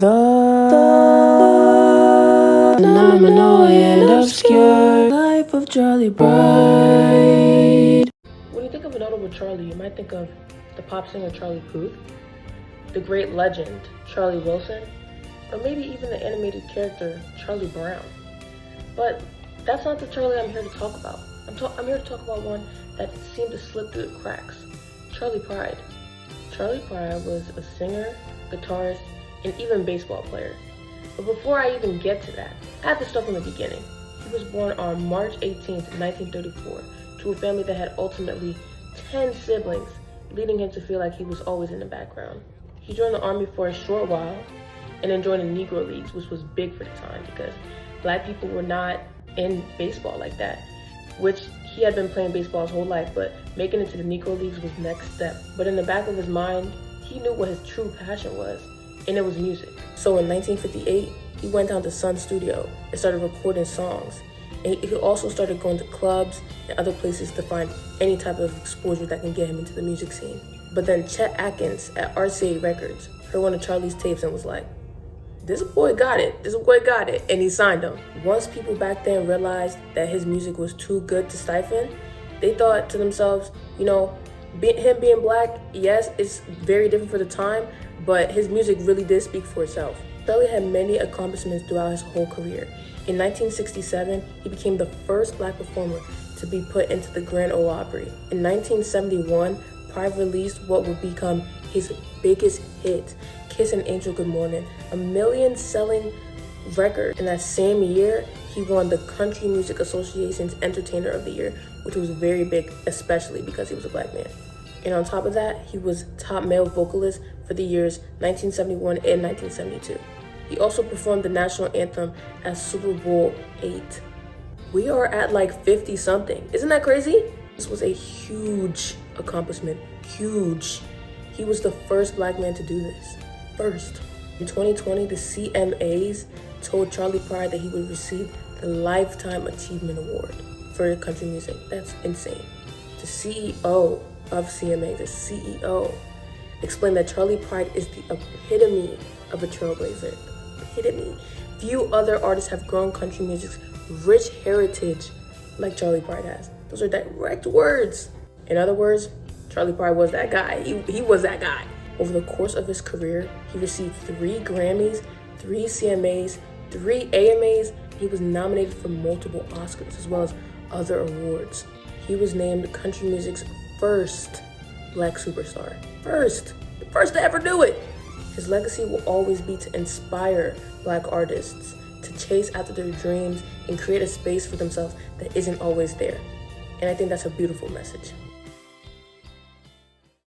The phenomenal and obscure life of Charley Pride. When you think of a notable Charley, you might think of the pop singer Charlie Puth, the great legend Charlie Wilson, or maybe even the animated character Charlie Brown. But that's not the Charlie I'm here to talk about. I'm here to talk about one that seemed to slip through the cracks, Charley Pride. Charley Pride was a singer, guitarist, and even baseball player. But before I even get to that, I have to start from the beginning. He was born on March 18th, 1934, to a family that had ultimately 10 siblings, leading him to feel like he was always in the background. He joined the Army for a short while and then joined the Negro Leagues, which was big for the time because Black people were not in baseball like that, which he had been playing baseball his whole life, but making it to the Negro Leagues was the next step. But in the back of his mind, he knew what his true passion was, and it was music. So in 1958, he went down to Sun Studio and started recording songs. And he also started going to clubs and other places to find any type of exposure that can get him into the music scene. But then Chet Atkins at RCA Records heard one of Charlie's tapes and was like, this boy got it, and he signed him. Once people back then realized that his music was too good to stifle, they thought to themselves, him being Black, yes, it's very different for the time, but his music really did speak for itself. Charley had many accomplishments throughout his whole career. In 1967, he became the first Black performer to be put into the Grand Ole Opry. In 1971, Pride released what would become his biggest hit, Kiss an Angel Good Morning, a million-selling record. In that same year, he won the Country Music Association's Entertainer of the Year, which was very big, especially because he was a Black man. And on top of that, he was top male vocalist for the years 1971 and 1972. He also performed the national anthem at Super Bowl VIII. We are at like 50-something. Isn't that crazy? This was a huge accomplishment, huge. He was the first Black man to do this, first. In 2020, the CMAs told Charley Pride that he would receive the Lifetime Achievement Award for country music. That's insane. The CEO of CMA, the CEO, explained that Charley Pride is the epitome of a trailblazer. Epitome. Few other artists have grown country music's rich heritage like Charley Pride has. Those are direct words. In other words, Charley Pride was that guy. He was that guy. Over the course of his career, he received 3 Grammys, 3 CMAs, 3 AMAs. He was nominated for multiple Oscars as well as other awards. He was named country music's first Black superstar. The first to ever do it. His legacy will always be to inspire Black artists to chase after their dreams and create a space for themselves that isn't always there. And I think that's a beautiful message.